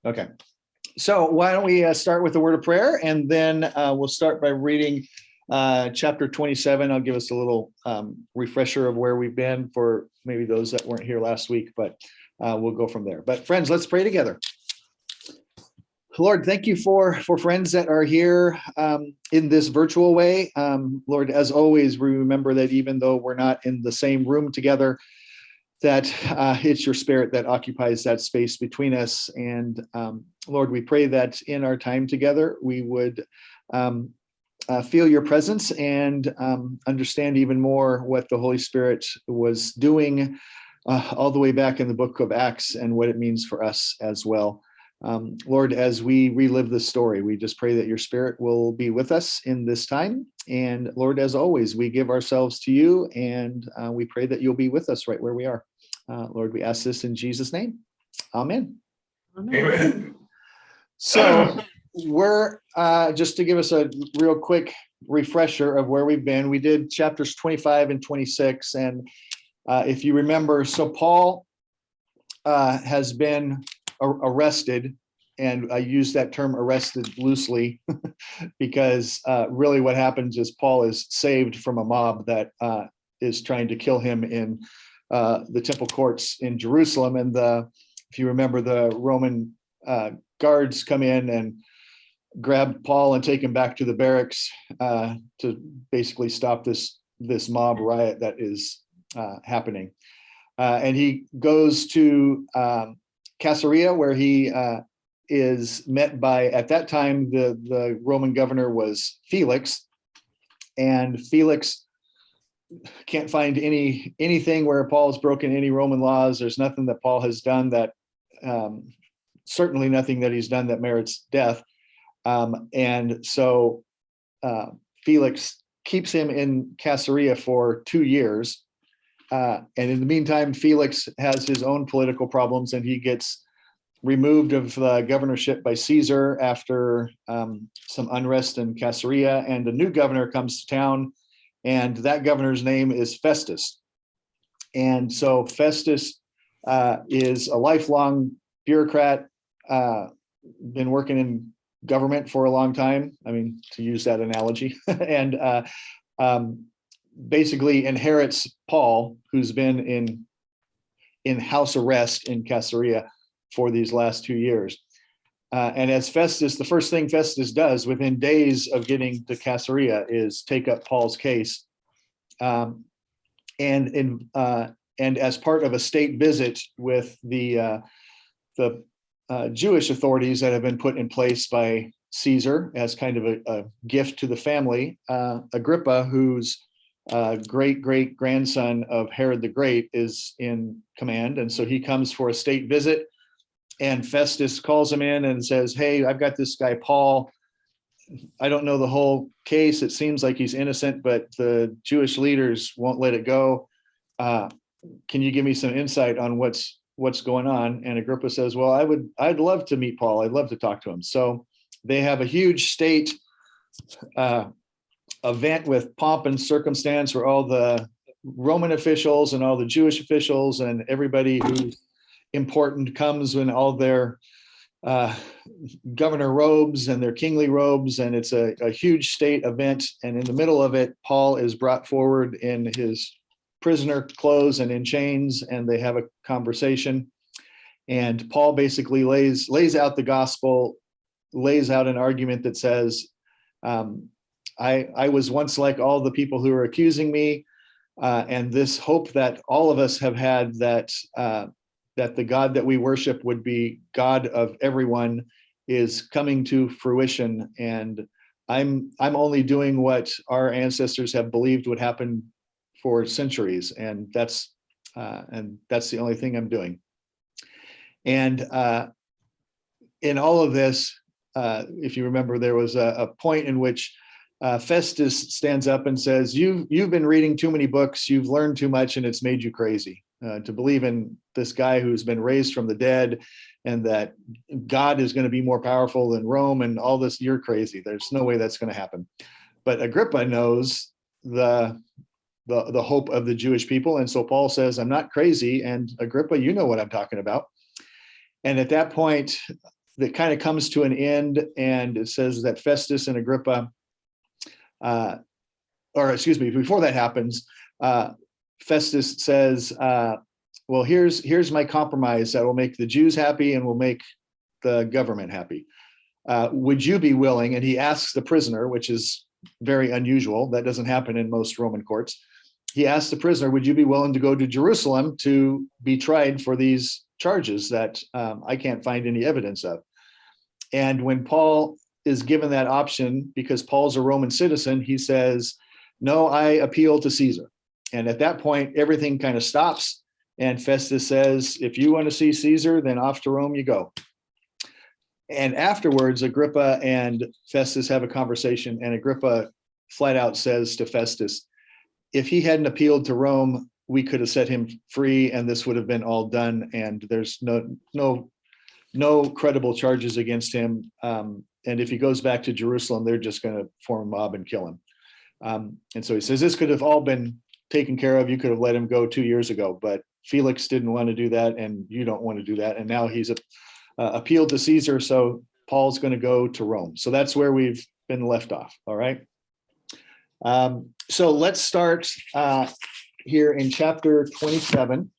Okay. So why don't we start with the word of prayer, and then we'll start by reading chapter 27. I'll give us a little refresher of where we've been for maybe those that weren't here last week, but we'll go from there. But friends, let's pray together. Lord, thank you for friends that are here in this virtual way. Lord, as always, we remember that even though we're not in the same room together, that it's your spirit that occupies that space between us. And Lord, we pray that in our time together, we would feel your presence and understand even more what the Holy Spirit was doing all the way back in the book of Acts and what it means for us as well. Lord, as we relive this story, we just pray that your spirit will be with us in this time. And Lord, as always, we give ourselves to you, and we pray that you'll be with us right where we are. Lord, we ask this in Jesus' name. Amen. Amen. So we're just to give us a real quick refresher of where we've been. We did chapters 25 and 26. And if you remember, so Paul has been arrested, and I use that term arrested loosely because really what happens is Paul is saved from a mob that is trying to kill him in the temple courts in Jerusalem. And if you remember, the Roman guards come in and grab Paul and take him back to the barracks to basically stop this mob riot that is happening. And he goes to Caesarea, where he is met by, at that time, the Roman governor was Felix, and Felix can't find anything where Paul has broken any Roman laws. There's nothing that Paul has done that, certainly nothing that he's done that merits death. And so Felix keeps him in Caesarea for 2 years. And in the meantime, Felix has his own political problems, and he gets removed of the governorship by Caesar after some unrest in Caesarea, and a new governor comes to town, and that governor's name is Festus. And so Festus is a lifelong bureaucrat, been working in government for a long time, I mean, to use that analogy, and basically inherits Paul, who's been in house arrest in Caesarea for these last 2 years. And as Festus, the first thing Festus does within days of getting to Caesarea is take up Paul's case. And as part of a state visit with the Jewish authorities that have been put in place by Caesar as kind of a gift to the family, Agrippa, who's great grandson of Herod the Great, is in command. And so he comes for a state visit, and Festus calls him in and says, "Hey, I've got this guy, Paul. I don't know the whole case. It seems like he's innocent, but the Jewish leaders won't let it go. Can you give me some insight on what's going on?" And Agrippa says, "Well, I'd love to meet Paul. I'd love to talk to him." So they have a huge state event with pomp and circumstance, where all the Roman officials and all the Jewish officials and everybody who's important comes in all their governor robes and their kingly robes, and it's a huge state event. And in the middle of it, Paul is brought forward in his prisoner clothes and in chains, and they have a conversation. And Paul basically lays out the gospel, lays out an argument that says, I was once like all the people who are accusing me, and this hope that all of us have had, that the God that we worship would be God of everyone, is coming to fruition. And I'm only doing what our ancestors have believed would happen for centuries, and that's the only thing I'm doing. And in all of this, if you remember, there was a point in which Festus stands up and says, you've been reading too many books, you've learned too much, and it's made you crazy to believe in this guy who's been raised from the dead, and that God is going to be more powerful than Rome and all this. You're crazy. There's no way that's going to happen. But Agrippa knows the hope of the Jewish people. And so Paul says, I'm not crazy. And Agrippa, you know what I'm talking about. And at that point, that kind of comes to an end, and it says that Festus and Agrippa, or excuse me, before that happens, Festus says, well, here's my compromise that will make the Jews happy and will make the government happy. Would you be willing? And he asks the prisoner, which is very unusual. That doesn't happen in most Roman courts. He asks the prisoner, would you be willing to go to Jerusalem to be tried for these charges that I can't find any evidence of? And when Paul is given that option, because Paul's a Roman citizen, he says, no, I appeal to Caesar. And at that point, everything kind of stops. And Festus says, if you want to see Caesar, then off to Rome you go. And afterwards, Agrippa and Festus have a conversation, and Agrippa flat out says to Festus, if he hadn't appealed to Rome, we could have set him free and this would have been all done. And there's no credible charges against him. And if he goes back to Jerusalem, they're just going to form a mob and kill him. And so he says, this could have all been taken care of. You could have let him go 2 years ago, but Felix didn't want to do that. And you don't want to do that. And now he's appealed to Caesar. So Paul's going to go to Rome. So that's where we've been left off. All right. So let's start here in chapter 27.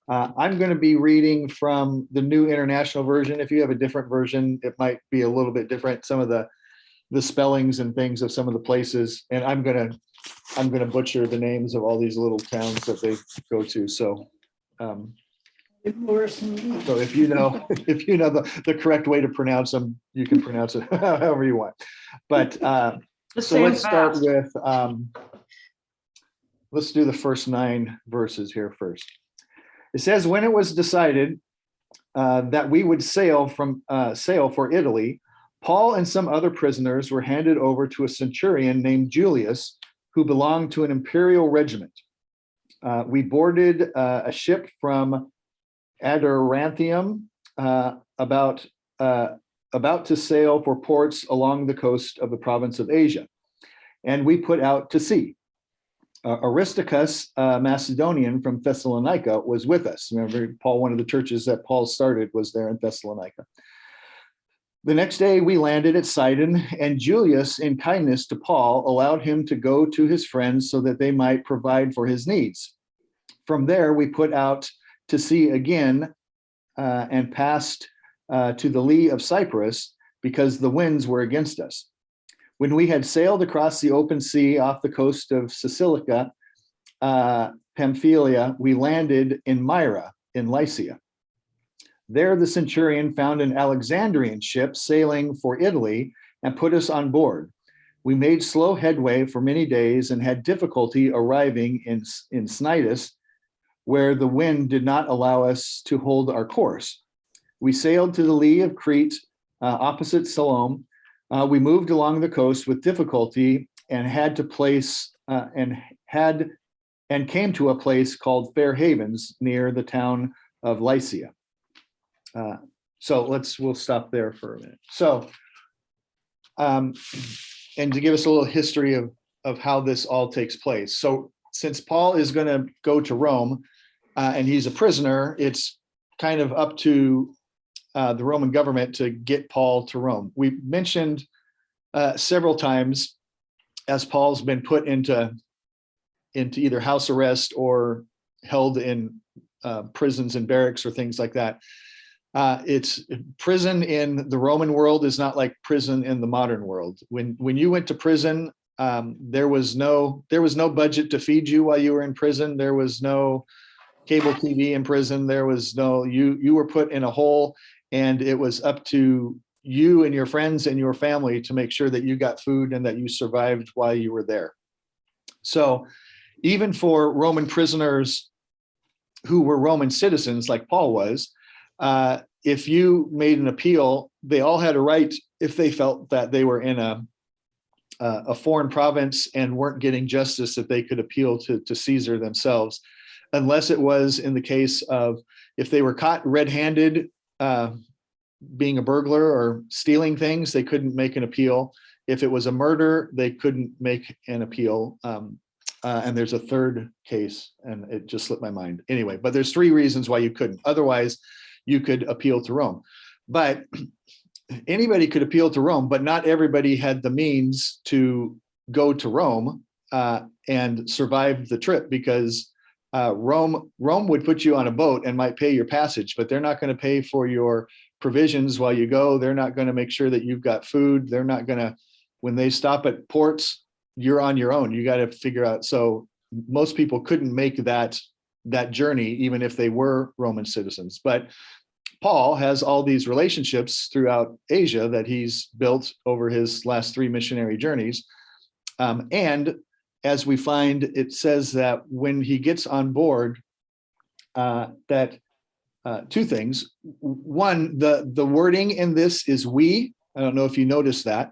I'm going to be reading from the New International Version. If you have a different version, it might be a little bit different. Some of the spellings and things of some of the places, and I'm going to butcher the names of all these little towns that they go to. So, so if you know the correct way to pronounce them, you can pronounce it however you want. But so let's start with let's do the first 9 verses here first. It says, when it was decided that we would sail for Italy, Paul and some other prisoners were handed over to a centurion named Julius, who belonged to an imperial regiment. We boarded a ship from Adramyttium, about to sail for ports along the coast of the province of Asia, and we put out to sea. Aristarchus, Macedonian from Thessalonica, was with us. Remember, Paul, one of the churches that Paul started was there in Thessalonica. The next day we landed at Sidon, and Julius, in kindness to Paul, allowed him to go to his friends so that they might provide for his needs. From there, we put out to sea again and passed to the lee of Cyprus because the winds were against us. When we had sailed across the open sea off the coast of Cilicia, Pamphylia, we landed in Myra in Lycia. There the centurion found an Alexandrian ship sailing for Italy and put us on board. We made slow headway for many days and had difficulty arriving in Cnidus, where the wind did not allow us to hold our course. We sailed to the lee of Crete, opposite Salome. We moved along the coast with difficulty and came to a place called Fair Havens near the town of Lycia. So we'll stop there for a minute. So, and to give us a little history of how this all takes place. So since Paul is going to go to Rome and he's a prisoner, it's kind of up to the Roman government to get Paul to Rome. We mentioned several times as Paul's been put into either house arrest or held in prisons and barracks or things like that. It's prison in the Roman world is not like prison in the modern world. When you went to prison, there was no budget to feed you while you were in prison. There was no cable TV in prison. There was no, you were put in a hole, and it was up to you and your friends and your family to make sure that you got food and that you survived while you were there. So even for Roman prisoners who were Roman citizens like Paul was, if you made an appeal, they all had a right, if they felt that they were in a foreign province and weren't getting justice, that they could appeal to Caesar themselves, unless it was in the case of if they were caught red-handed being a burglar or stealing things, they couldn't make an appeal. If it was a murder, they couldn't make an appeal. And there's a third case, and it just slipped my mind. Anyway, but there's 3 reasons why you couldn't. Otherwise, you could appeal to Rome. But anybody could appeal to Rome, but not everybody had the means to go to Rome and survive the trip, because Rome would put you on a boat and might pay your passage, but they're not going to pay for your provisions while you go. They're not going to make sure that you've got food. They're not going to, when they stop at ports, you're on your own. You got to figure out. So most people couldn't make that journey, even if they were Roman citizens. But Paul has all these relationships throughout Asia that he's built over his last 3 missionary journeys. And as we find, it says that when he gets on board, that 2 things. One, the wording in this is we. I don't know if you noticed that.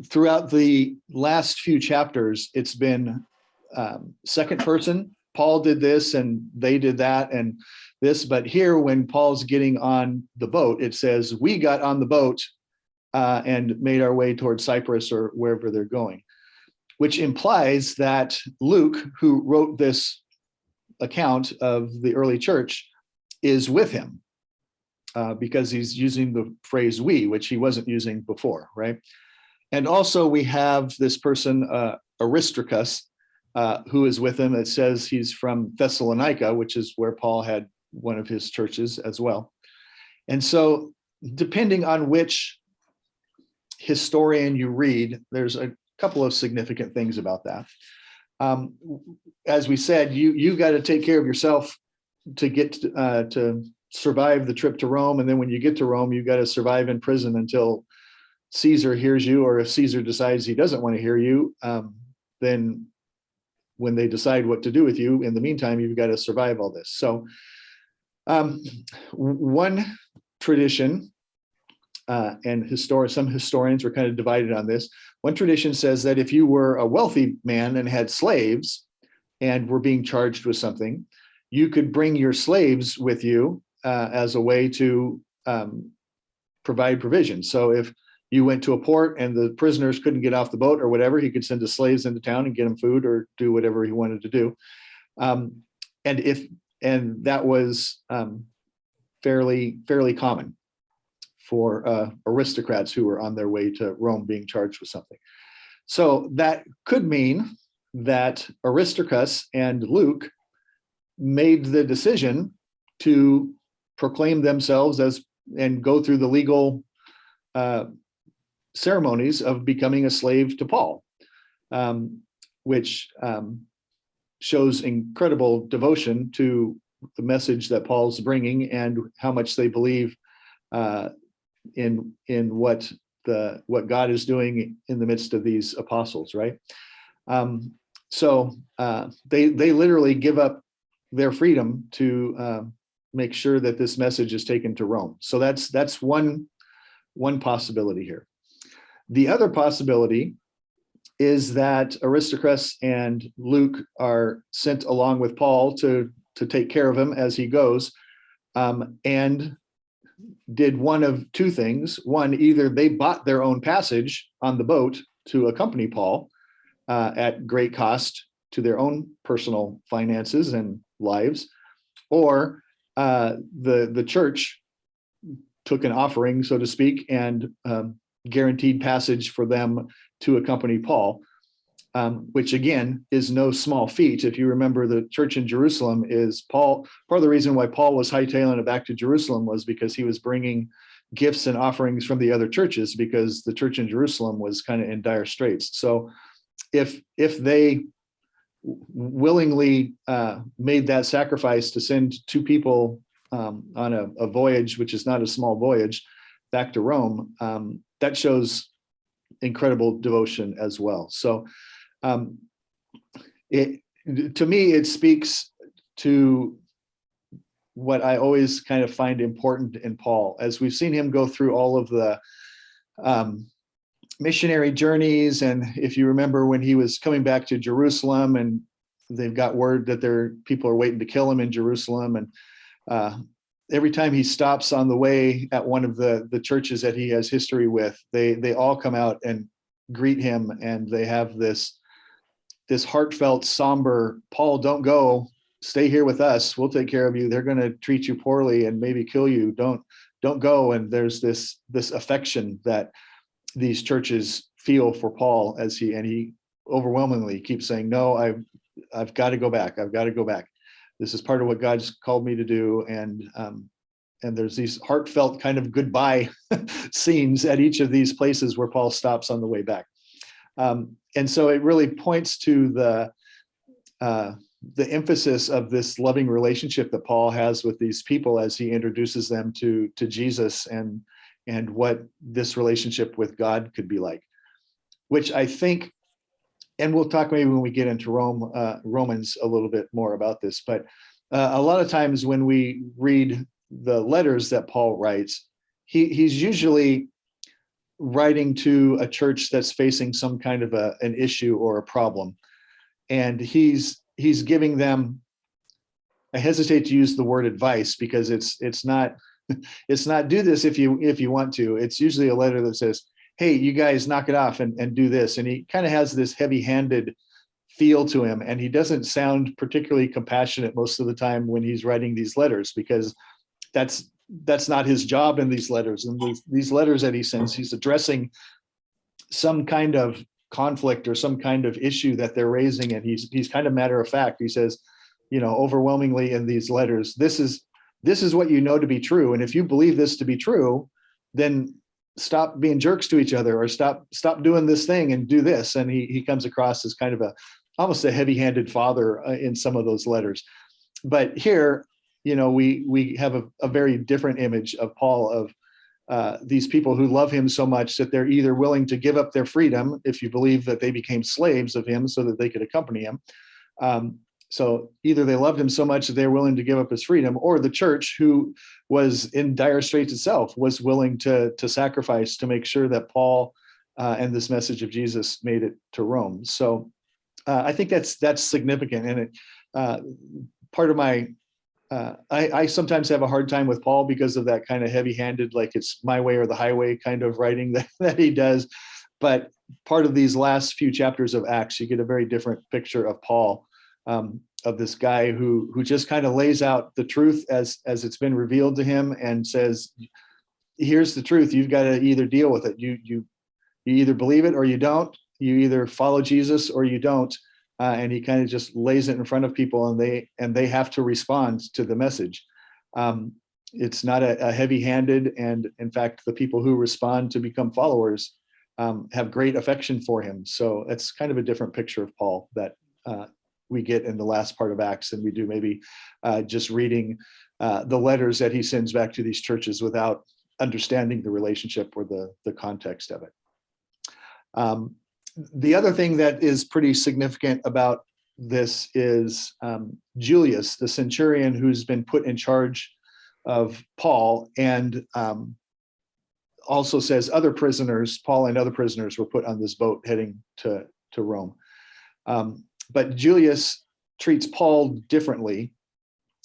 Throughout the last few chapters, it's been second person. Paul did this and they did that and this, but here when Paul's getting on the boat, it says we got on the boat and made our way towards Cyprus or wherever they're going, which implies that Luke, who wrote this account of the early church, is with him because he's using the phrase we, which he wasn't using before, right? And also we have this person, Aristarchus, who is with him. It says he's from Thessalonica, which is where Paul had one of his churches as well. And so depending on which historian you read, there's a couple of significant things about that. As we said, you got to take care of yourself to get to survive the trip to Rome. And then when you get to Rome, you got to survive in prison until Caesar hears you, or if Caesar decides he doesn't want to hear you, then when they decide what to do with you, in the meantime, you've got to survive all this. So one tradition, and some historians were kind of divided on this. One tradition says that if you were a wealthy man and had slaves and were being charged with something, you could bring your slaves with you as a way to provide provision. So if you went to a port and the prisoners couldn't get off the boat or whatever, he could send his slaves into town and get them food or do whatever he wanted to do. And that was fairly common for aristocrats who were on their way to Rome being charged with something. So that could mean that Aristarchus and Luke made the decision to proclaim themselves as and go through the legal ceremonies of becoming a slave to Paul, which shows incredible devotion to the message that Paul's bringing and how much they believe in what God is doing in the midst of these apostles, right? So they literally give up their freedom to make sure that this message is taken to Rome. So that's one possibility here. The other possibility is that Aristarchus and Luke are sent along with Paul to take care of him as he goes, and did one of 2 things. One, either they bought their own passage on the boat to accompany Paul at great cost to their own personal finances and lives, or the church took an offering, so to speak, and guaranteed passage for them to accompany Paul, which again is no small feat. If you remember, the church in Jerusalem is Paul. Part of the reason why Paul was hightailing it back to Jerusalem was because he was bringing gifts and offerings from the other churches, because the church in Jerusalem was kind of in dire straits. So if they willingly made that sacrifice to send 2 people on a voyage, which is not a small voyage, back to Rome, that shows incredible devotion as well. So to me, it speaks to what I always kind of find important in Paul, as we've seen him go through all of the missionary journeys. And if you remember when he was coming back to Jerusalem and they've got word that people are waiting to kill him in Jerusalem, and every time he stops on the way at one of the churches that he has history with, they all come out and greet him, and they have this heartfelt, somber, Paul, don't go, stay here with us. We'll take care of you. They're going to treat you poorly and maybe kill you. Don't go. And there's this affection that these churches feel for Paul as he overwhelmingly keeps saying, no, I've got to go back. I've got to go back. This is part of what God's called me to do. And there's these heartfelt kind of goodbye scenes at each of these places where Paul stops on the way back. And so it really points to the emphasis of this loving relationship that Paul has with these people as he introduces them to Jesus and what this relationship with God could be like, which I think, and we'll talk maybe when we get into Romans a little bit more about this, but a lot of times when we read the letters that Paul writes, he's usually writing to a church that's facing some kind of an issue or a problem. And he's giving them, I hesitate to use the word advice because it's not do this if you want to. It's usually a letter that says, hey, you guys knock it off and do this. And he kind of has this heavy-handed feel to him. And he doesn't sound particularly compassionate most of the time when he's writing these letters, because that's not his job in these letters. And these letters that he sends, he's addressing some kind of conflict or some kind of issue that they're raising. And he's kind of matter of fact. He says, overwhelmingly in these letters, this is what you know to be true. And if you believe this to be true, then stop being jerks to each other, or stop doing this thing and do this. And he comes across as kind of almost a heavy-handed father in some of those letters. But here, we have a very different image of Paul, of these people who love him so much that they're either willing to give up their freedom, if you believe that they became slaves of him so that they could accompany him. So either they loved him so much that they're willing to give up his freedom, or the church, who was in dire straits itself, was willing to sacrifice to make sure that Paul and this message of Jesus made it to Rome. So I think that's significant. And part of my I sometimes have a hard time with Paul because of that kind of heavy-handed, like it's my way or the highway kind of writing that he does. But part of these last few chapters of Acts, you get a very different picture of Paul, of this guy who just kind of lays out the truth as it's been revealed to him and says, here's the truth. You've got to either deal with it. You either believe it or you don't. You either follow Jesus or you don't. And he kind of just lays it in front of people, and they have to respond to the message. It's not a heavy-handed, and in fact, the people who respond to become followers have great affection for him. So it's kind of a different picture of Paul that we get in the last part of Acts than we do maybe just reading the letters that he sends back to these churches without understanding the relationship or the context of it. The other thing that is pretty significant about this is Julius, the centurion who's been put in charge of Paul, and also says other prisoners, Paul and other prisoners, were put on this boat heading to Rome. But Julius treats Paul differently.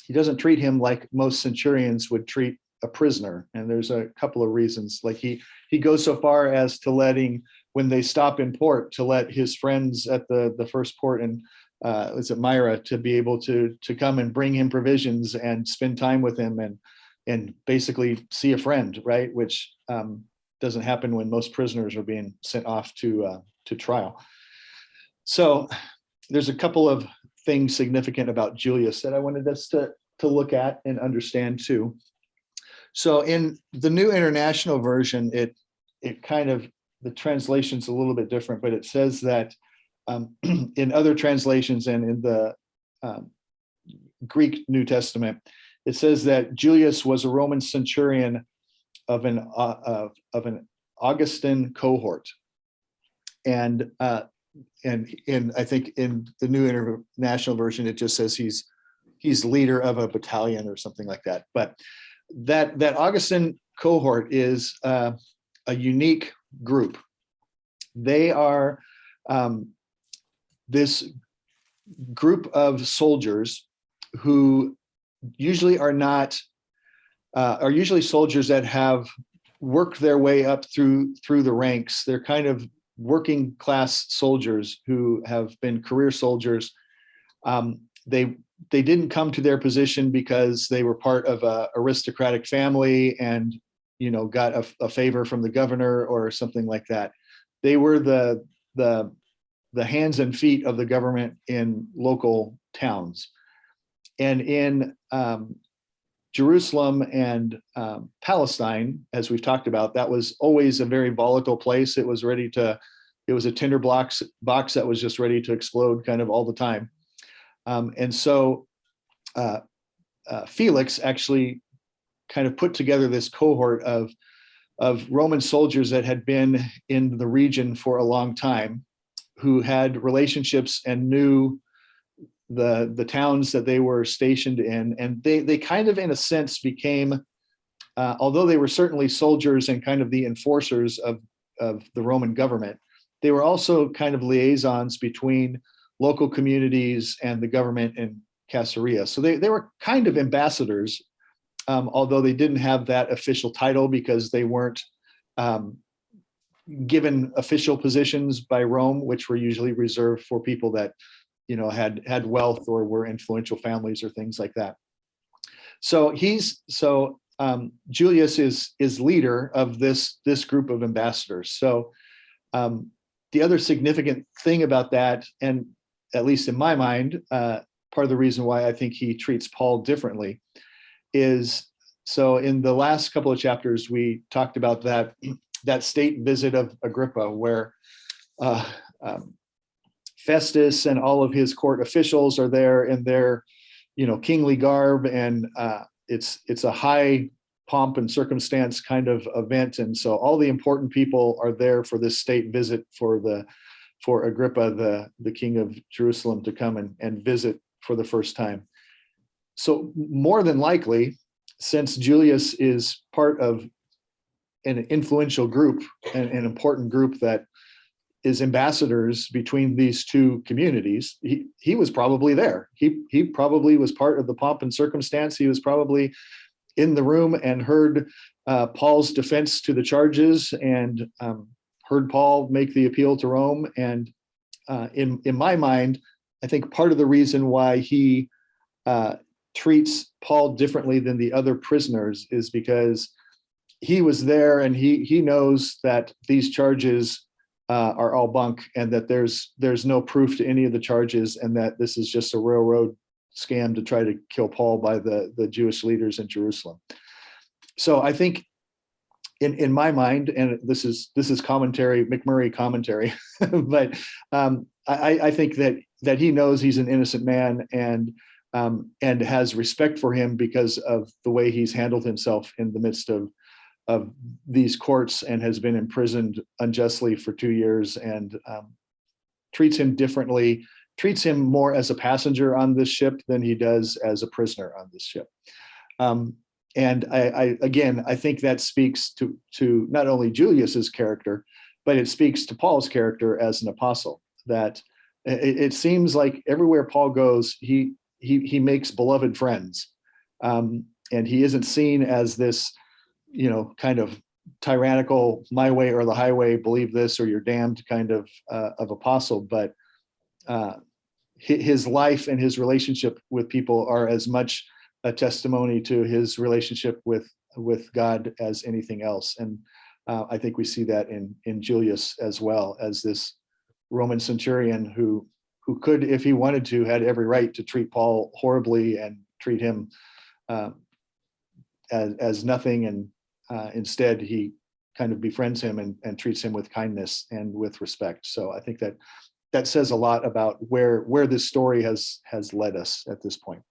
He doesn't treat him like most centurions would treat a prisoner. And there's a couple of reasons. Like he goes so far as to letting, when they stop in port, to let his friends at the first port in is it Myra, to be able to come and bring him provisions and spend time with him and basically see a friend, right? Which doesn't happen when most prisoners are being sent off to trial. So there's a couple of things significant about Julius that I wanted us to look at and understand too. So in the New International Version, it kind of, the translation's a little bit different, but it says that in other translations and in the Greek New Testament, it says that Julius was a Roman centurion of an Augustan cohort, and I think in the New International Version it just says he's leader of a battalion or something like that. But that Augustan cohort is a unique group. They are this group of soldiers who usually are usually soldiers that have worked their way up through the ranks. They're kind of working class soldiers who have been career soldiers. they didn't come to their position because they were part of a aristocratic family and, got a favor from the governor or something like that. They were the hands and feet of the government in local towns. And in Jerusalem and Palestine, as we've talked about, that was always a very volatile place. It was a tinder box that was just ready to explode kind of all the time. And so Felix actually kind of put together this cohort of Roman soldiers that had been in the region for a long time, who had relationships and knew the towns that they were stationed in. And they kind of, in a sense, became, although they were certainly soldiers and kind of the enforcers of the Roman government, they were also kind of liaisons between local communities and the government in Caesarea. So they were kind of ambassadors, although they didn't have that official title because they weren't given official positions by Rome, which were usually reserved for people that had wealth or were influential families or things like that. So Julius is leader of this group of ambassadors. So the other significant thing about that, and at least in my mind, part of the reason why I think he treats Paul differently is, so in the last couple of chapters, we talked about that state visit of Agrippa, where Festus and all of his court officials are there in their, kingly garb, and it's a high pomp and circumstance kind of event, and so all the important people are there for this state visit for Agrippa, the king of Jerusalem, to come and visit for the first time. So more than likely, since Julius is part of an influential group, an important group that is ambassadors between these two communities, he was probably there. He probably was part of the pomp and circumstance. He was probably in the room and heard Paul's defense to the charges and heard Paul make the appeal to Rome. And in my mind, I think part of the reason why he treats Paul differently than the other prisoners is because he was there and he knows that these charges are all bunk, and that there's no proof to any of the charges, and that this is just a railroad scam to try to kill Paul by the Jewish leaders in Jerusalem. So I think in my mind, and this is commentary, McMurray commentary, but I think that he knows he's an innocent man and has respect for him because of the way he's handled himself in the midst of these courts, and has been imprisoned unjustly for 2 years, and treats him differently, treats him more as a passenger on this ship than he does as a prisoner on this ship. And I think that speaks to not only Julius's character, but it speaks to Paul's character as an apostle, that it seems like everywhere Paul goes, he makes beloved friends. And he isn't seen as this, kind of tyrannical, my way or the highway, believe this or you're damned kind of apostle, but his life and his relationship with people are as much a testimony to his relationship with God as anything else. And I think we see that in Julius as well, as this Roman centurion who could, if he wanted to, had every right to treat Paul horribly and treat him as nothing. And instead, he kind of befriends him and treats him with kindness and with respect. So I think that says a lot about where this story has led us at this point.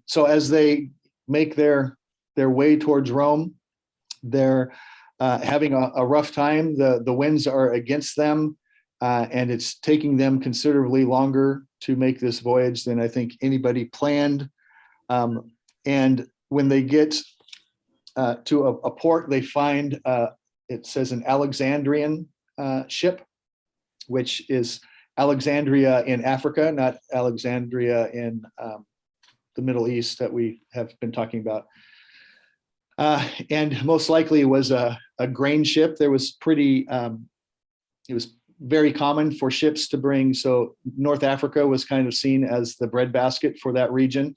So as they make their way towards Rome, they're having a rough time. The winds are against them, and it's taking them considerably longer to make this voyage than I think anybody planned. And when they get to a port, they find, it says, an Alexandrian ship, which is Alexandria in Africa, not Alexandria in the Middle East that we have been talking about. And most likely it was a grain ship. There was it was very common for ships to bring. So North Africa was kind of seen as the breadbasket for that region.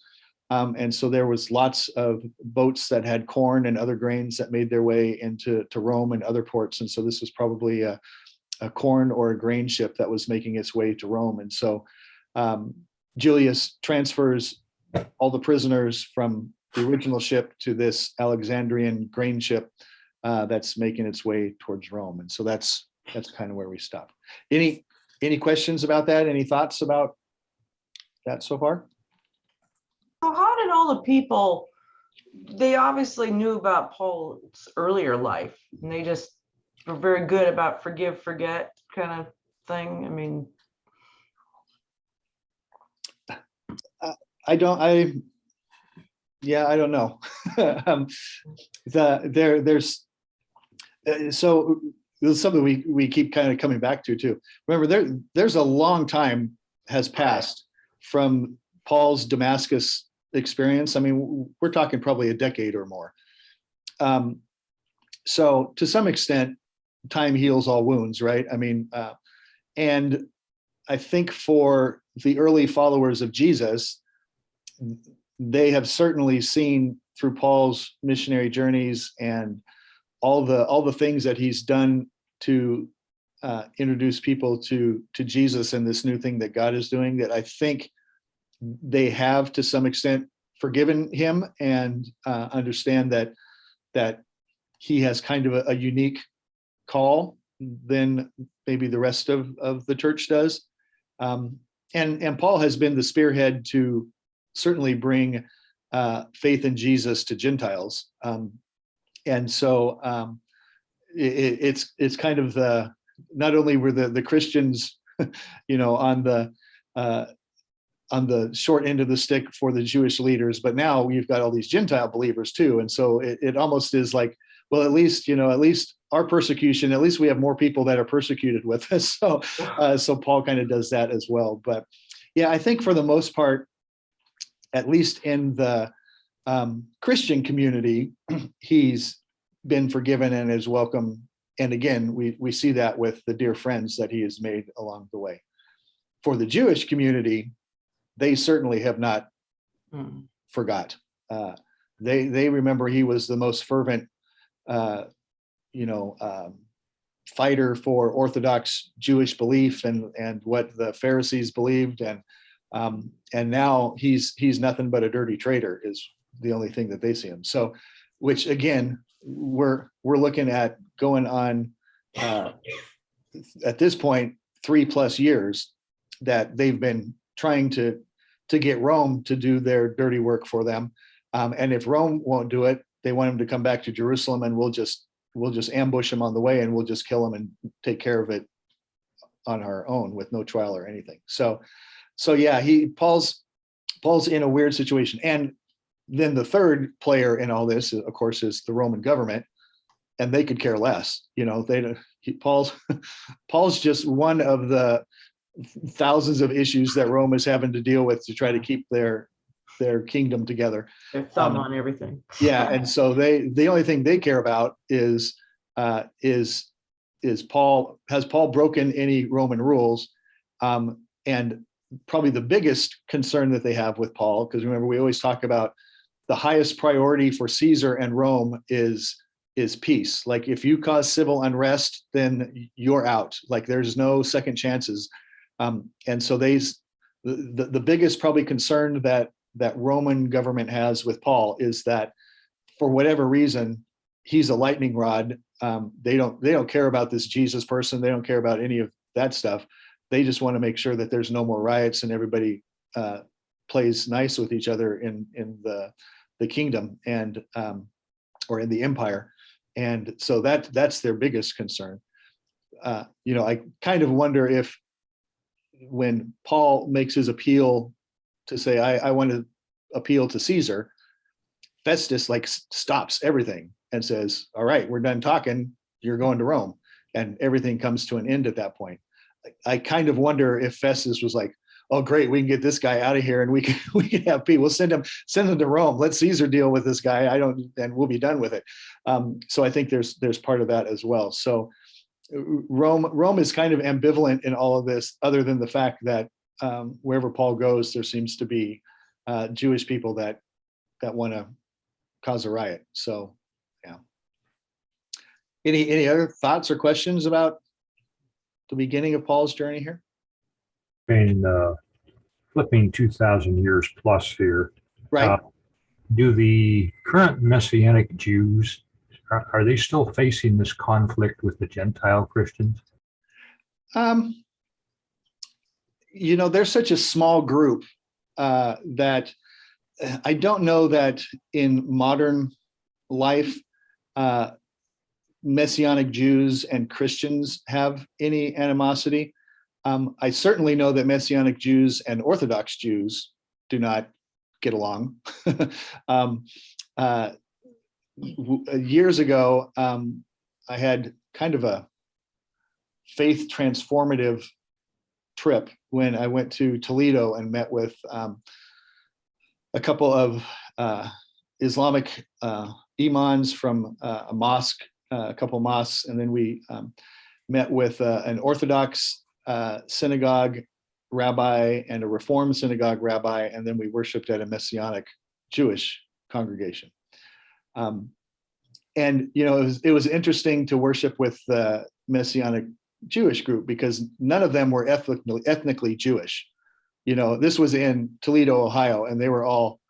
And so there was lots of boats that had corn and other grains that made their way into Rome and other ports. And so this was probably a corn or a grain ship that was making its way to Rome. And so Julius transfers all the prisoners from the original ship to this Alexandrian grain ship that's making its way towards Rome. And so that's kind of where we stop. Any questions about that? Any thoughts about that so far? So how did all the people, they obviously knew about Paul's earlier life, and they just were very good about forgive, forget kind of thing. I mean, I don't know. There's so this is something we keep kind of coming back to too. Remember, there's a long time has passed from Paul's Damascus experience. I mean, we're talking probably a decade or more. So to some extent, time heals all wounds, right? I mean, and I think for the early followers of Jesus, they have certainly seen through Paul's missionary journeys and all the things that he's done to introduce people to Jesus and this new thing that God is doing, that I think they have to some extent forgiven him and understand that he has kind of a unique call than maybe the rest of the church does. And Paul has been the spearhead to certainly bring faith in Jesus to Gentiles. And so it's kind of not only were the Christians, on the short end of the stick for the Jewish leaders, but now we've got all these Gentile believers too. And so it almost is like, well, at least our persecution, at least we have more people that are persecuted with us. So Paul kind of does that as well. But yeah, I think for the most part, at least in the Christian community, he's been forgiven and is welcome. And again, we see that with the dear friends that he has made along the way. For the Jewish community, they certainly have not forgot. They remember he was the most fervent, fighter for Orthodox Jewish belief and what the Pharisees believed, and now he's nothing but a dirty traitor is the only thing that they see him. So, which again, we're looking at going on at this point 3+ years that they've been trying to get Rome to do their dirty work for them. And if Rome won't do it, they want him to come back to Jerusalem, and we'll just ambush him on the way, and we'll just kill him and take care of it on our own with no trial or anything. So yeah, Paul's in a weird situation. And then the third player in all this, of course, is the Roman government, and they could care less. Paul's just one of the thousands of issues that Rome is having to deal with to try to keep their kingdom together. Their thumb on everything. Yeah, and so the only thing they care about is Paul, has Paul broken any Roman rules? And probably the biggest concern that they have with Paul, because remember, we always talk about the highest priority for Caesar and Rome is peace. Like if you cause civil unrest, then you're out. Like there's no second chances. And so the biggest probably concern that Roman government has with Paul is that for whatever reason, he's a lightning rod. They don't care about this Jesus person. They don't care about any of that stuff. They just want to make sure that there's no more riots and everybody plays nice with each other in the kingdom and or in the empire. And so that's their biggest concern. I kind of wonder if when Paul makes his appeal to say, I want to appeal to Caesar, Festus stops everything and says, all right, we're done talking, you're going to Rome. And everything comes to an end at that point. I kind of wonder if Festus was like, oh, great, we can get this guy out of here and we can have peace. We'll send him to Rome. Let Caesar deal with this guy. And we'll be done with it. So I think there's part of that as well. So Rome is kind of ambivalent in all of this, other than the fact that wherever Paul goes, there seems to be Jewish people that want to cause a riot. So, yeah. Any other thoughts or questions about the beginning of Paul's journey here? In flipping 2,000 years plus here, Right. Do the current Messianic Jews, are they still facing this conflict with the Gentile Christians? They're such a small group that I don't know that in modern life, Messianic Jews and Christians have any animosity. I certainly know that Messianic Jews and Orthodox Jews do not get along. Years ago, I had kind of a faith transformative trip when I went to Toledo and met with a couple of Islamic imams from a mosque, a couple of mosques, and then we met with an Orthodox synagogue rabbi and a Reformed synagogue rabbi, and then we worshiped at a Messianic Jewish congregation. And it was interesting to worship with the Messianic Jewish group because none of them were ethnically Jewish. This was in Toledo, Ohio, and they were all,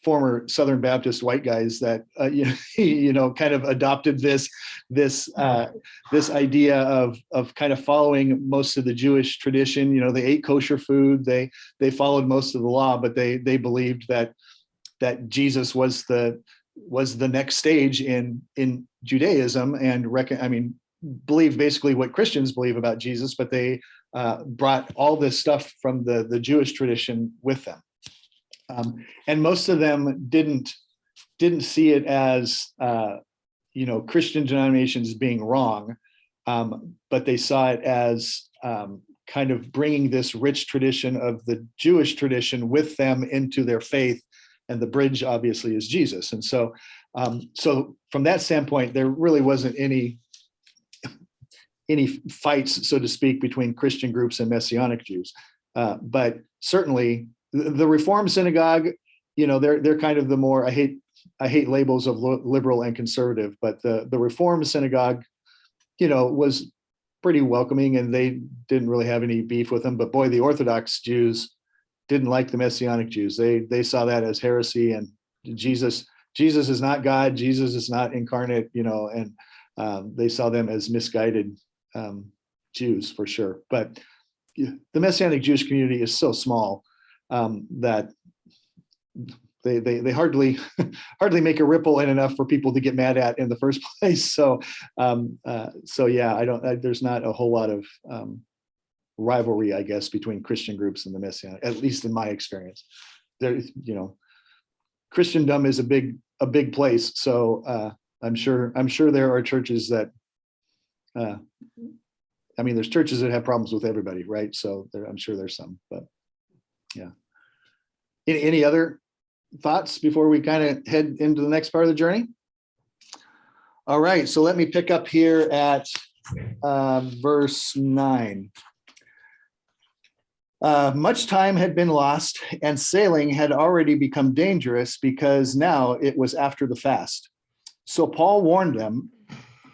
former Southern Baptist white guys that kind of adopted this idea of kind of following most of the Jewish tradition. They ate kosher food, they followed most of the law, but they believed that Jesus was the next stage in Judaism, and believe basically what Christians believe about Jesus, but they brought all this stuff from the Jewish tradition with them. And most of them didn't see it as Christian denominations being wrong, but they saw it as kind of bringing this rich tradition of the Jewish tradition with them into their faith, and the bridge obviously is Jesus. And so from that standpoint, there really wasn't any fights, so to speak, between Christian groups and Messianic Jews. But certainly the Reformed synagogue, they're kind of the more, I hate labels of liberal and conservative, but the Reformed synagogue, was pretty welcoming, and they didn't really have any beef with them. But boy, the Orthodox Jews didn't like the Messianic Jews. They saw that as heresy, and Jesus is not God. Jesus is not incarnate, and they saw them as misguided Jews for sure. But the Messianic Jewish community is so small that they hardly make a ripple in enough for people to get mad at in the first place. So yeah, there's not a whole lot of rivalry, I guess, between Christian groups and the Messianic, at least in my experience. There, Christendom is a big place. So I'm sure there are churches that, there's churches that have problems with everybody, right? So I'm sure there's some, but yeah. Any other thoughts before we kind of head into the next part of the journey? All right, so let me pick up here at verse 9. Much time had been lost, and sailing had already become dangerous because now it was after the fast. So Paul warned them,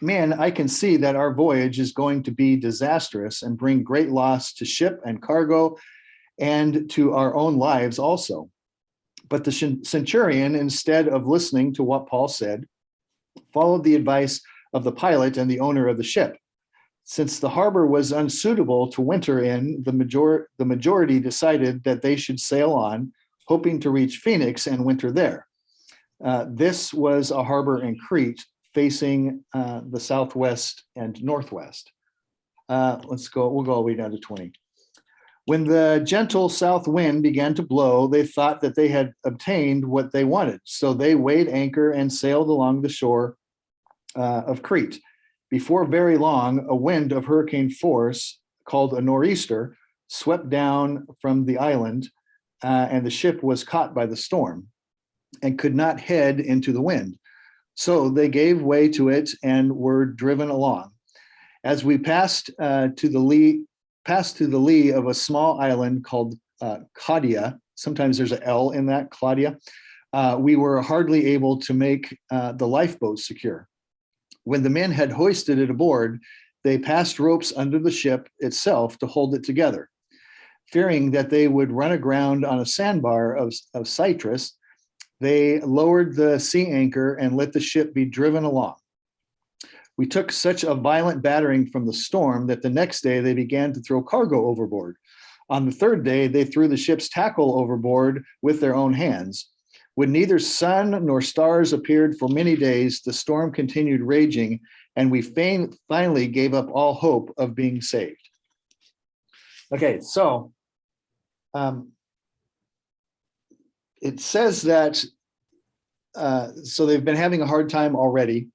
"Man, I can see that our voyage is going to be disastrous and bring great loss to ship and cargo and to our own lives also." But the centurion, instead of listening to what Paul said, followed the advice of the pilot and the owner of the ship. Since the harbor was unsuitable to winter in, the majority decided that they should sail on, hoping to reach Phoenix and winter there. This was a harbor in Crete, facing the southwest and northwest. We'll go all the way down to 20. When the gentle south wind began to blow, they thought that they had obtained what they wanted. So they weighed anchor and sailed along the shore of Crete. Before very long, a wind of hurricane force, called a nor'easter, swept down from the island, and the ship was caught by the storm and could not head into the wind. So they gave way to it and were driven along. As we passed to the lee of a small island called Claudia, sometimes there's an L in that, Claudia, we were hardly able to make the lifeboat secure. When the men had hoisted it aboard, they passed ropes under the ship itself to hold it together. Fearing that they would run aground on a sandbar of Cyprus, they lowered the sea anchor and let the ship be driven along. We took such a violent battering from the storm that the next day they began to throw cargo overboard. On the third day, they threw the ship's tackle overboard with their own hands. When neither sun nor stars appeared for many days, the storm continued raging, and we finally gave up all hope of being saved. Okay, so it says that, so they've been having a hard time already.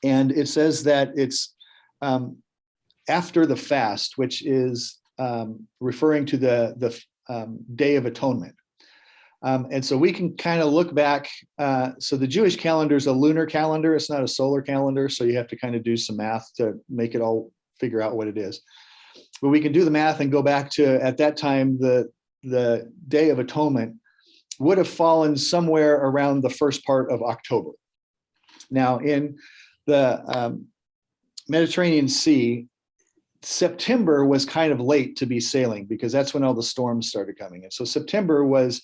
And it says that it's after the fast, which is referring to the Day of Atonement. And so we can kind of look back. So the Jewish calendar is a lunar calendar. It's not a solar calendar. So you have to kind of do some math to make it all figure out what it is. But we can do the math and go back to, at that time, the Day of Atonement would have fallen somewhere around the first part of October. Now, in the Mediterranean Sea, September was kind of late to be sailing because that's when all the storms started coming in. So September was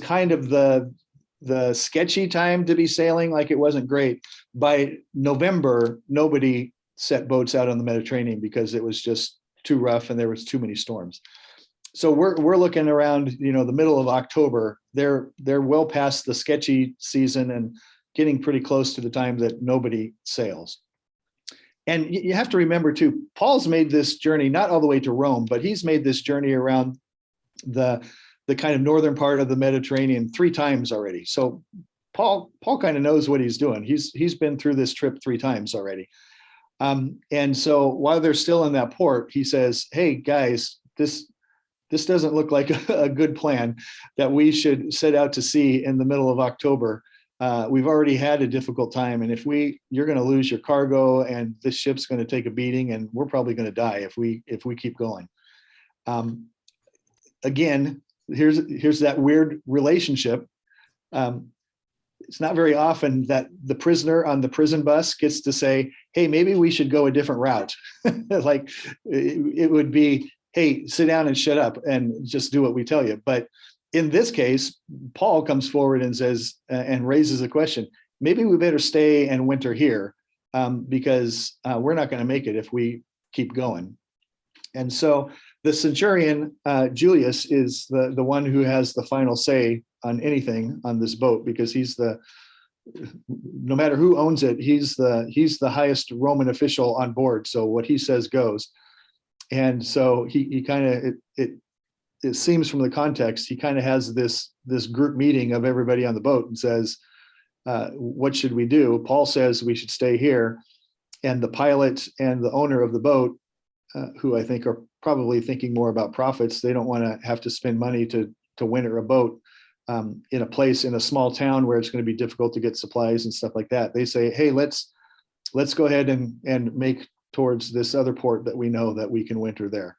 kind of the sketchy time to be sailing. Like, it wasn't great. By November, nobody set boats out on the Mediterranean because it was just too rough and there was too many storms. So we're looking around, the middle of October. They're well past the sketchy season and getting pretty close to the time that nobody sails. And you have to remember too, Paul's made this journey, not all the way to Rome, but he's made this journey around the kind of northern part of the Mediterranean 3 times already. So Paul kind of knows what he's doing. He's been through this trip 3 times already. And so while they're still in that port, he says, hey guys, this doesn't look like a good plan that we should set out to sea in the middle of October. We've already had a difficult time, and you're going to lose your cargo, and this ship's going to take a beating, and we're probably going to die if we keep going. Again, here's that weird relationship. It's not very often that the prisoner on the prison bus gets to say, "Hey, maybe we should go a different route." Like it would be, "Hey, sit down and shut up and just do what we tell you." But in this case, Paul comes forward and says, and raises the question, maybe we better stay and winter here because we're not going to make it if we keep going. And so the centurion, Julius, is the one who has the final say on anything on this boat, because he's no matter who owns it, he's the highest Roman official on board. So what he says goes. And so he kind of, it seems from the context, he kind of has this group meeting of everybody on the boat and says, what should we do? Paul says we should stay here. And the pilot and the owner of the boat, who I think are probably thinking more about profits, they don't want to have to spend money to winter a boat in a place, in a small town where it's going to be difficult to get supplies and stuff like that. They say, hey, let's go ahead and make towards this other port that we know that we can winter there.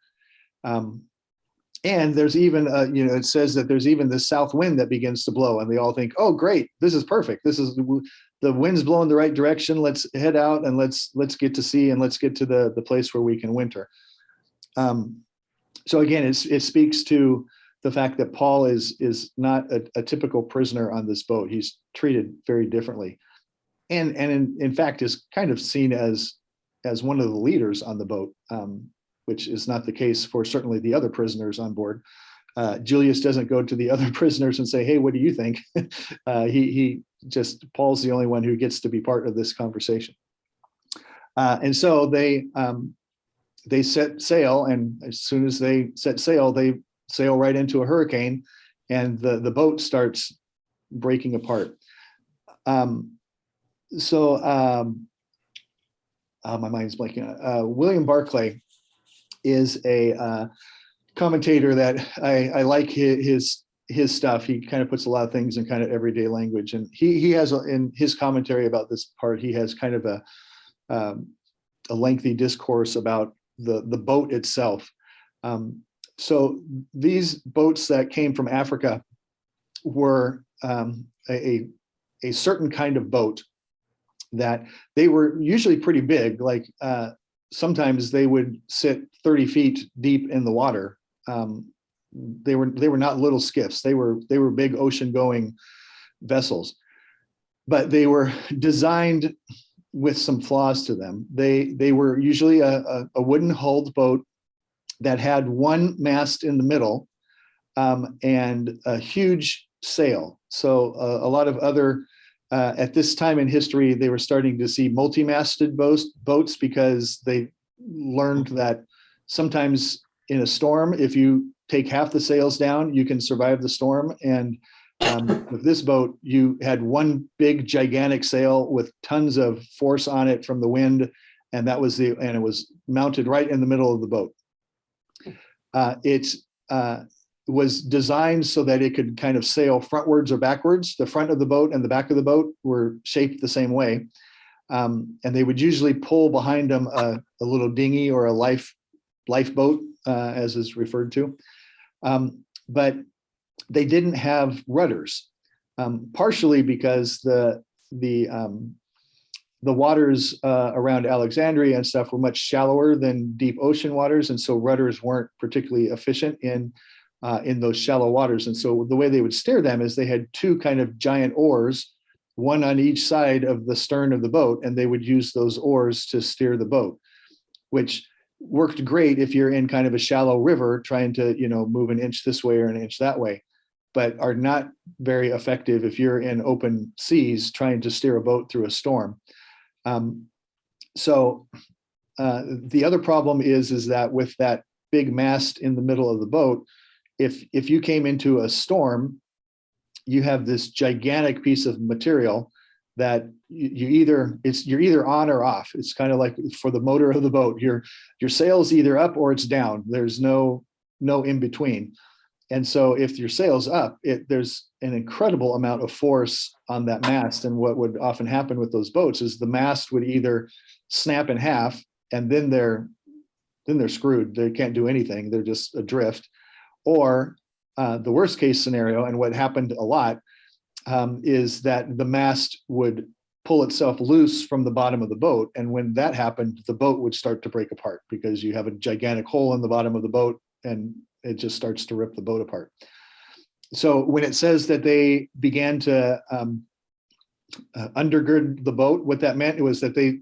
And there's even, it says that there's even this south wind that begins to blow, and they all think, oh, great, this is perfect. This is the wind's blowing the right direction. Let's head out and let's get to sea and let's get to the place where we can winter. So again, it speaks to the fact that Paul is not a typical prisoner on this boat. He's treated very differently, and in fact is kind of seen as one of the leaders on the boat. Which is not the case for certainly the other prisoners on board. Julius doesn't go to the other prisoners and say, hey, what do you think? Paul's the only one who gets to be part of this conversation. And so they set sail, and as soon as they set sail, they sail right into a hurricane, and the boat starts breaking apart. My mind's blanking. William Barclay is a commentator that I like his stuff. He kind of puts a lot of things in kind of everyday language, and he has in his commentary about this part, he has kind of a lengthy discourse about the boat itself. So these boats that came from Africa were a certain kind of boat that they were usually pretty big, like sometimes they would sit 30 feet deep in the water. They were not little skiffs. They were big ocean going vessels, but they were designed with some flaws to them. They were usually a wooden hulled boat that had one mast in the middle and a huge sail. So a lot of other at this time in history, they were starting to see multi-masted boats because they learned that sometimes in a storm, if you take half the sails down, you can survive the storm. And with this boat, you had one big gigantic sail with tons of force on it from the wind, and it was mounted right in the middle of the boat. It was designed so that it could kind of sail frontwards or backwards. The front of the boat and the back of the boat were shaped the same way. And they would usually pull behind them a little dinghy or a lifeboat, as is referred to. But they didn't have rudders, partially because the waters around Alexandria and stuff were much shallower than deep ocean waters, and so rudders weren't particularly efficient in those shallow waters. And so the way they would steer them is they had two kind of giant oars, one on each side of the stern of the boat, and they would use those oars to steer the boat, which worked great if you're in kind of a shallow river trying to, move an inch this way or an inch that way, but are not very effective if you're in open seas trying to steer a boat through a storm. So the other problem is that with that big mast in the middle of the boat, if you came into a storm, you have this gigantic piece of material that you're either on or off. It's kind of like for the motor of the boat, your sail's either up or it's down. There's no in between. And so if your sail's up, there's an incredible amount of force on that mast. And what would often happen with those boats is the mast would either snap in half, and then they're screwed. They can't do anything. They're just adrift. Or the worst case scenario, and what happened a lot, is that the mast would pull itself loose from the bottom of the boat. And when that happened, the boat would start to break apart because you have a gigantic hole in the bottom of the boat and it just starts to rip the boat apart. So when it says that they began to undergird the boat, what that meant was that they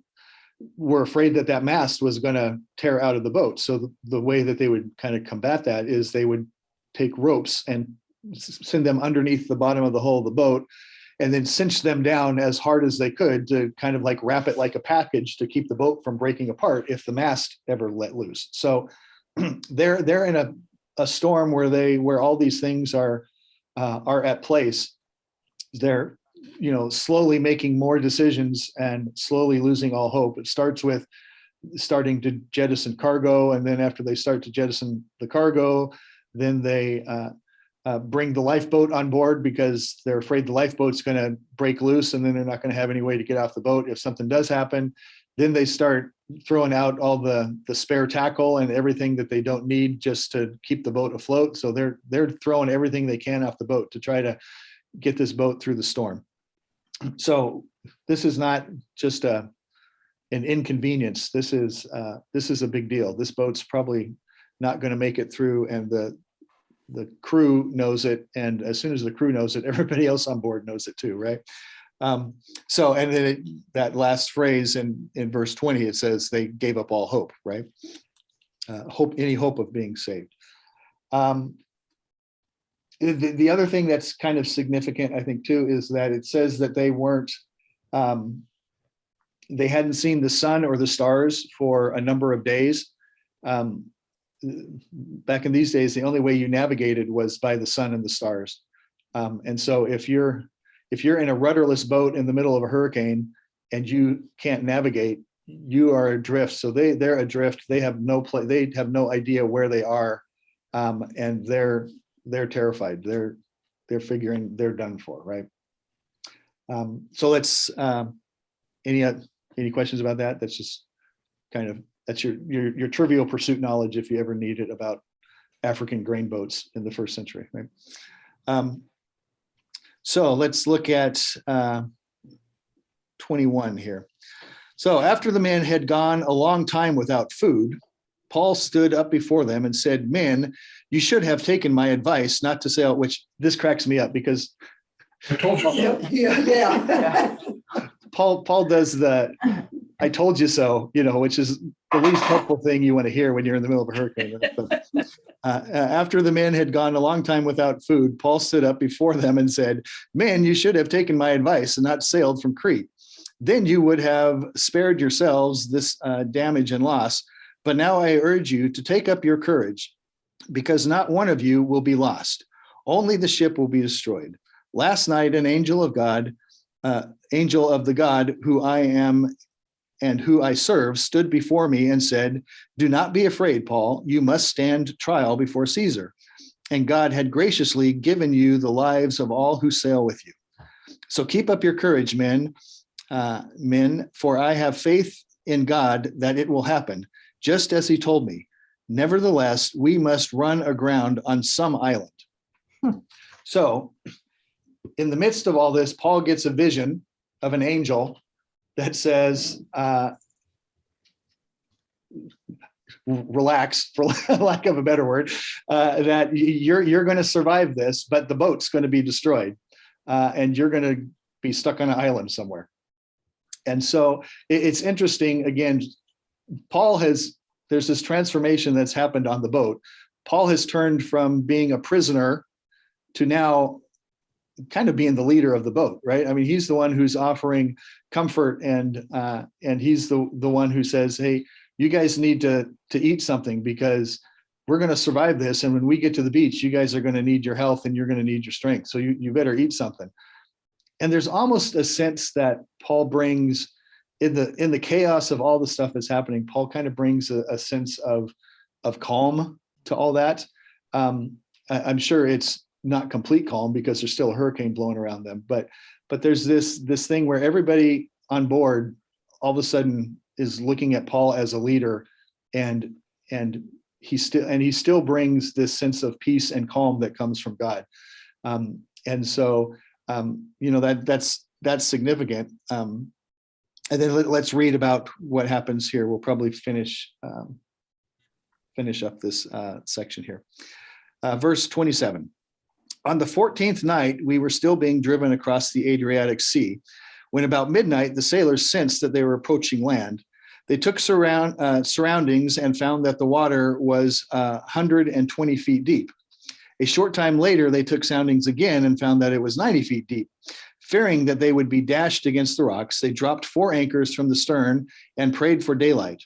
were afraid that mast was going to tear out of the boat. So the way that they would kind of combat that is they would take ropes and send them underneath the bottom of the hull of the boat and then cinch them down as hard as they could to kind of like wrap it like a package to keep the boat from breaking apart if the mast ever let loose. So they're in a storm where all these things are at place. They're slowly making more decisions and slowly losing all hope. It starts with starting to jettison cargo, and then after they start to jettison the cargo, then they bring the lifeboat on board because they're afraid the lifeboat's going to break loose, and then they're not going to have any way to get off the boat if something does happen. Then they start throwing out all the spare tackle and everything that they don't need just to keep the boat afloat. So they're throwing everything they can off the boat to try to get this boat through the storm. So this is not just an inconvenience. This is a big deal. This boat's probably not going to make it through, and the crew knows it. And as soon as the crew knows it, everybody else on board knows it too, right? So, and then that last phrase in verse 20, it says they gave up all hope, right? Any hope of being saved. The other thing that's kind of significant, I think, too, is that it says that they hadn't seen the sun or the stars for a number of days. Back in these days, the only way you navigated was by the sun and the stars. And so if you're in a rudderless boat in the middle of a hurricane and you can't navigate, you are adrift. So they're adrift. They have they have no idea where they are, and they're terrified. They're figuring they're done for, right? So let's any questions about that? That's just kind of, that's your trivial pursuit knowledge if you ever need it about African grain boats in the first century, right? So let's look at 21 here. So after the men had gone a long time without food, Paul stood up before them and said, "Men, you should have taken my advice not to sail," which this cracks me up because I told you. Yeah. Paul does the "I told you so," which is the least helpful thing you want to hear when you're in the middle of a hurricane. But, after the men had gone a long time without food, Paul stood up before them and said, "Men, you should have taken my advice and not sailed from Crete. Then you would have spared yourselves this damage and loss. But now I urge you to take up your courage, because not one of you will be lost. Only the ship will be destroyed. Last night, an angel of the God who I am and who I serve stood before me and said, 'Do not be afraid, Paul. You must stand trial before Caesar. And God had graciously given you the lives of all who sail with you. So keep up your courage, men, for I have faith in God that it will happen, just as he told me. Nevertheless, we must run aground on some island.'" So in the midst of all this, Paul gets a vision of an angel that says, relax, for lack of a better word, that you're going to survive this, but the boat's going to be destroyed, and you're going to be stuck on an island somewhere. And so it's interesting, again, there's this transformation that's happened on the boat. Paul has turned from being a prisoner to now kind of being the leader of the boat, right? I mean, he's the one who's offering comfort, and he's the one who says, "Hey, you guys need to eat something, because we're going to survive this. And when we get to the beach, you guys are going to need your health and you're going to need your strength. So you better eat something." And there's almost a sense that Paul brings in the chaos of all the stuff that's happening. Paul kind of brings a sense of calm to all that. I'm sure it's not complete calm, because there's still a hurricane blowing around them, but there's this thing where everybody on board all of a sudden is looking at Paul as a leader, and he still brings this sense of peace and calm that comes from God. And so that's significant. And then let's read about what happens here. We'll probably finish up this section here. Verse 27. On the 14th night, we were still being driven across the Adriatic Sea, when about midnight, the sailors sensed that they were approaching land. They took surroundings and found that the water was 120 feet deep. A short time later, they took soundings again and found that it was 90 feet deep. Fearing that they would be dashed against the rocks, they dropped 4 anchors from the stern and prayed for daylight.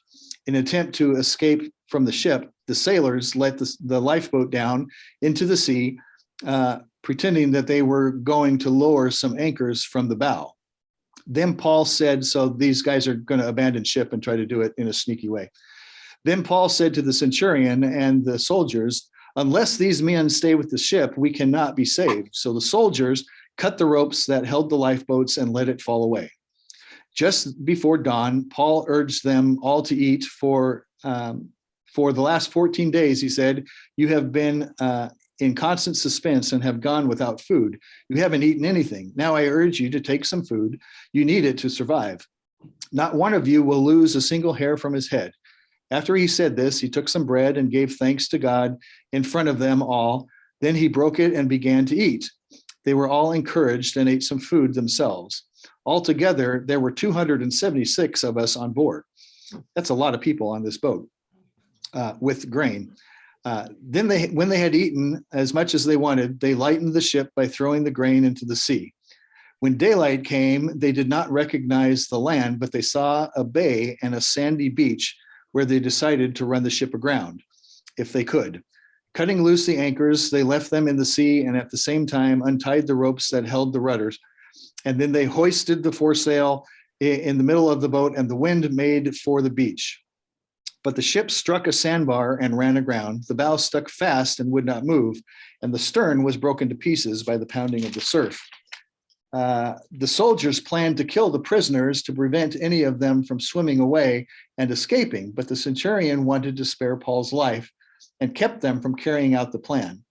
In an attempt to escape from the ship, the sailors let the lifeboat down into the sea, pretending that they were going to lower some anchors from the bow. Then Paul said, so these guys are going to abandon ship and try to do it in a sneaky way. Then Paul said to the centurion and the soldiers, "Unless these men stay with the ship, we cannot be saved." So the soldiers cut the ropes that held the lifeboats and let it fall away. Just before dawn, Paul urged them all to eat. For the last 14 days, he said, "You have been in constant suspense and have gone without food. You haven't eaten anything. Now I urge you to take some food. You need it to survive. Not one of you will lose a single hair from his head." After he said this, he took some bread and gave thanks to God in front of them all. Then he broke it and began to eat. They were all encouraged and ate some food themselves. Altogether, there were 276 of us on board. That's a lot of people on this boat with grain. Then when they had eaten as much as they wanted, they lightened the ship by throwing the grain into the sea. When daylight came, they did not recognize the land, but they saw a bay and a sandy beach, where they decided to run the ship aground, if they could. Cutting loose the anchors, they left them in the sea, and at the same time untied the ropes that held the rudders. And then they hoisted the foresail in the middle of the boat, and the wind made for the beach. But the ship struck a sandbar and ran aground. The bow stuck fast and would not move, and the stern was broken to pieces by the pounding of the surf. the soldiers planned to kill the prisoners to prevent any of them from swimming away and escaping, but the centurion wanted to spare Paul's life and kept them from carrying out the plan.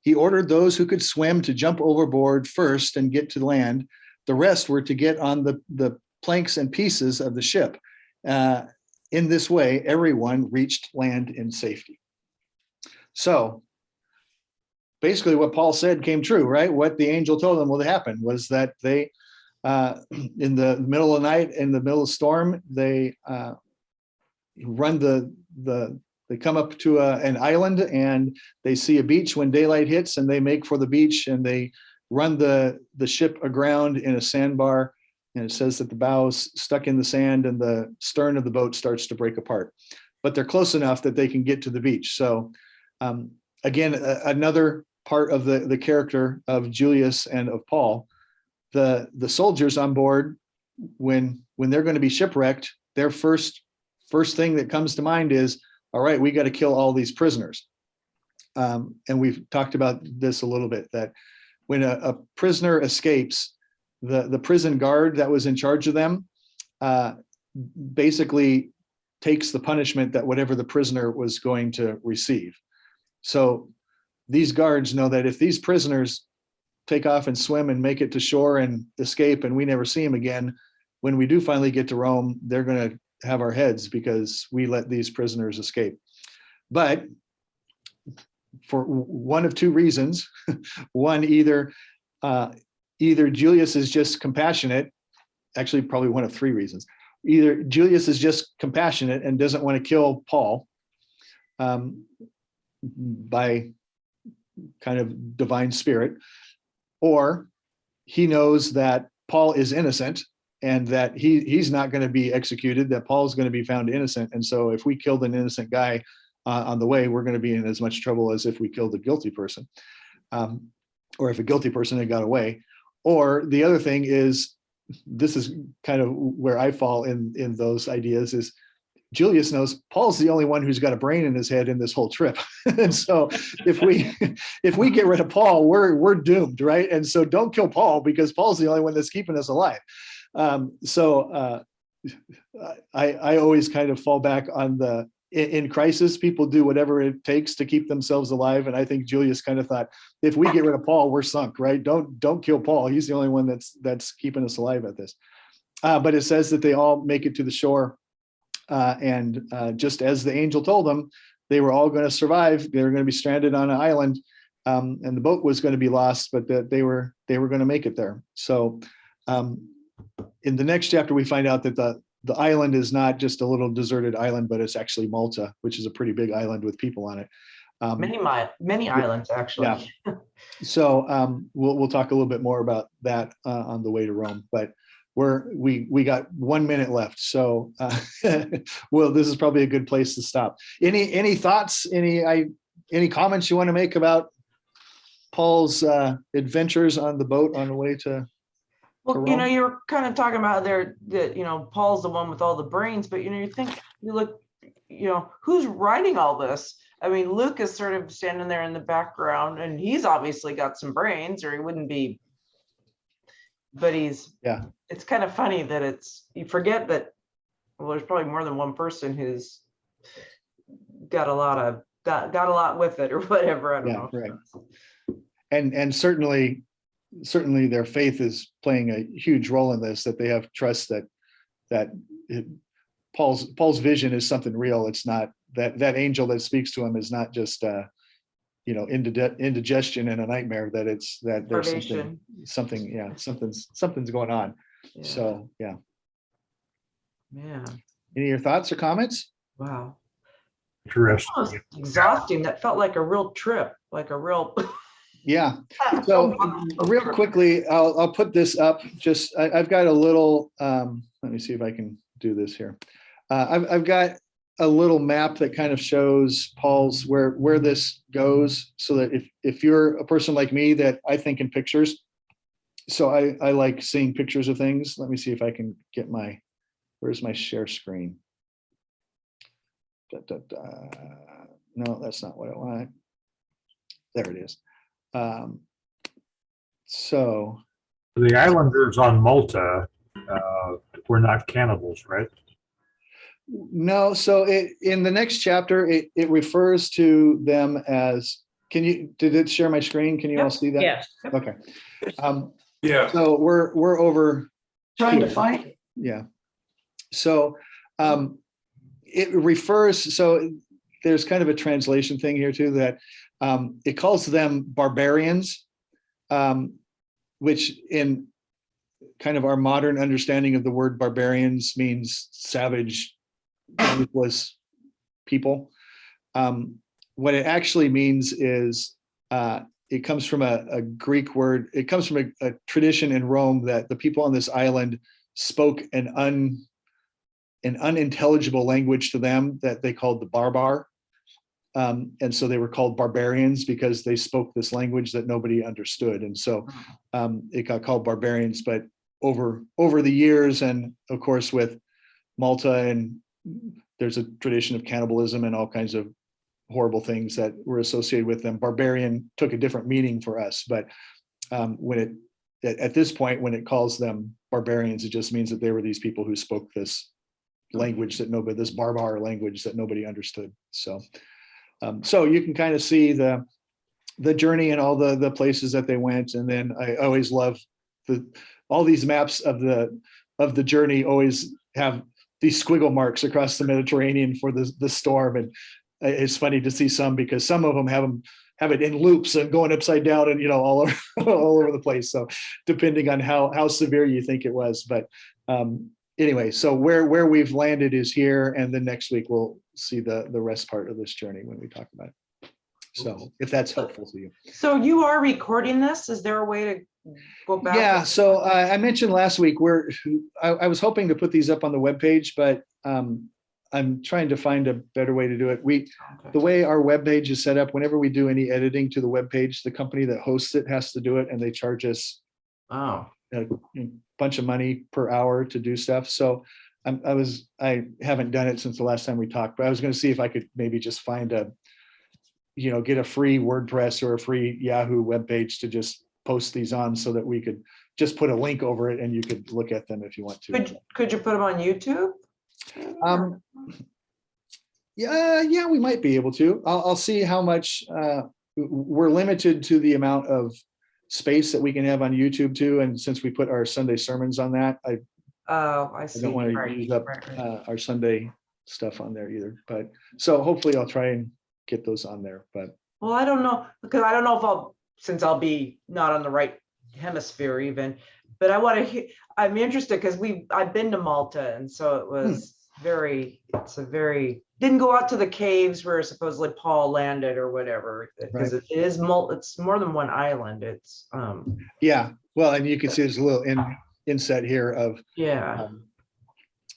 He ordered those who could swim to jump overboard first and get to land. The rest were to get on the planks and pieces of the ship. In this way, everyone reached land in safety. So basically what Paul said came true, right? What the angel told them would happen was that they, in the middle of the night, in the middle of the storm, they they come up to an island and they see a beach when daylight hits, and they make for the beach and they run the ship aground in a sandbar. And it says that the bow's stuck in the sand and the stern of the boat starts to break apart, but they're close enough that they can get to the beach. So again, another part of the character of Julius and of Paul, the soldiers on board, when they're going to be shipwrecked, their first thing that comes to mind is, all right, we got to kill all these prisoners. And we've talked about this a little bit, that when a prisoner escapes, the prison guard that was in charge of them basically takes the punishment that whatever the prisoner was going to receive. So these guards know that if these prisoners take off and swim and make it to shore and escape and we never see them again, when we do finally get to Rome, they're going to have our heads because we let these prisoners escape. But for one of two reasons, one, either Julius is just compassionate, actually probably one of three reasons. Either Julius is just compassionate and doesn't want to kill Paul by kind of divine spirit, or he knows that Paul is innocent and that he's not going to be executed, that Paul's going to be found innocent. And so if we killed an innocent guy on the way, we're going to be in as much trouble as if we killed a guilty person, or if a guilty person had got away. Or the other thing is, this is kind of where I fall in those ideas, is Julius knows Paul's the only one who's got a brain in his head in this whole trip. And so if we get rid of Paul, we're doomed, right? And so don't kill Paul because Paul's the only one that's keeping us alive. I always kind of fall back on in crisis, people do whatever it takes to keep themselves alive. And I think Julius kind of thought, if we get rid of Paul, we're sunk, right? Don't kill Paul. He's the only one that's keeping us alive at this. But it says that they all make it to the shore. And just as the angel told them, they were all going to survive. They were going to be stranded on an island, and the boat was going to be lost, but that they were going to make it there. So in the next chapter, we find out that the island is not just a little deserted island, but it's actually Malta, which is a pretty big island with people on it. Many islands, actually. Yeah. So we'll talk a little bit more about that on the way to Rome, but we got 1 minute left. So well, this is probably a good place to stop. Any thoughts, any comments you want to make about Paul's adventures on the boat on the way to Well, Rome? you were kind of talking about there that, Paul's the one with all the brains, but, you look, who's writing all this? I mean, Luke is sort of standing there in the background and he's obviously got some brains or he wouldn't be, but it's kind of funny that you forget that, well, there's probably more than one person who's got a lot with it or whatever. I don't know. Right. And certainly their faith is playing a huge role in this, that they have trust that Paul's vision is something real. It's not that angel that speaks to him is not just indigestion and a nightmare, that there's something's going on. Yeah. So yeah. Yeah. Any of your thoughts or comments? Wow. Interesting. That was exhausting. That felt like a real trip, like a real. Yeah. So real quickly, I'll put this up. Just I've got a little. Let me see if I can do this here. I've got a little map that kind of shows Paul's where this goes, so that if you're a person like me that I think in pictures, so I like seeing pictures of things. Let me see if I can get where's my share screen? No, that's not what I want. There it is. So The islanders on Malta were not cannibals, right? No, so in the next chapter, it refers to them as, did it share my screen? Can you all Yep. see that? Yes. Okay. Yeah. So we're over, Trying to Here. find it. yeah. So it refers, so there's kind of a translation thing here too, that it calls them barbarians, which in kind of our modern understanding of the word barbarians means savage, ruthless people. What it actually means is it comes from a Greek word. It comes from a tradition in Rome that the people on this island spoke an unintelligible language to them that they called the barbar. And so they were called barbarians because they spoke this language that nobody understood. And so it got called barbarians. But over the years, and of course with Malta, and there's a tradition of cannibalism and all kinds of horrible things that were associated with them. Barbarian took a different meaning for us, but at this point, when it calls them barbarians, it just means that they were these people who spoke this language this barbar language that nobody understood. So you can kind of see the journey and all the places that they went. And then I always love all these maps of the journey always have these squiggle marks across the Mediterranean for the storm. And it's funny to see some, because some of them have it in loops and going upside down and, all over the place. So depending on how severe you think it was, but anyway, so where we've landed is here. And then next week we'll see the rest part of this journey when we talk about it. So if that's helpful to you. So you are recording this? Is there a way to go back? Yeah, so I mentioned last week I was hoping to put these up on the webpage, but I'm trying to find a better way to do it. The way our webpage is set up, whenever we do any editing to the webpage, the company that hosts it has to do it, and they charge us Oh, a bunch of money per hour to do stuff. So I haven't done it since the last time we talked, but I was going to see if I could maybe just find get a free WordPress or a free Yahoo webpage to just post these on, so that we could just put a link over it and you could look at them if you want to. could you put them on YouTube? Yeah, we might be able to. I'll see how much. We're limited to the amount of space that we can have on YouTube too, and since we put our Sunday sermons on that, I I see. don't want to Right, use up right. our Sunday stuff on there either. But so hopefully I'll try and get those on there. But Well, I don't know, because I don't know if since I'll be not on the right hemisphere even, but I'm interested because I've been to Malta, and so it was didn't go out to the caves where supposedly Paul landed or whatever, because Right. it's more than one island. It's yeah, well, and you can see there's a little inset here of. yeah.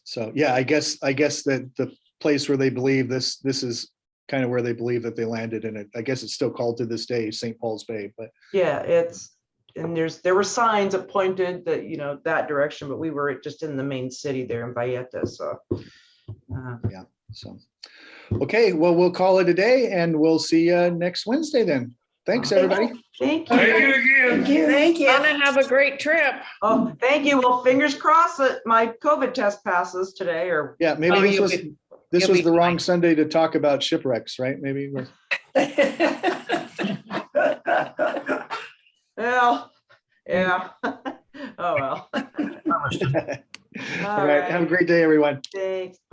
So yeah, I guess that the place where they believe this is kind of where they believe that they landed in it. I guess it's still called to this day St. Paul's Bay, but Yeah, and there were signs that pointed that, that direction, but we were just in the main city there in Valletta, so. so. Okay, well, we'll call it a day and we'll see you next Wednesday then. Thanks, everybody. Thank Thank you. you again. Thank you. Anna, have a great trip. Oh, thank you. Well, fingers crossed that my COVID test passes today, or Yeah, maybe Oh, this you'll was be- this you'll was be the wrong fine. Sunday to talk about shipwrecks, right? Maybe. well, yeah. Oh well. All right. Have a great day, everyone. Thanks. Bye.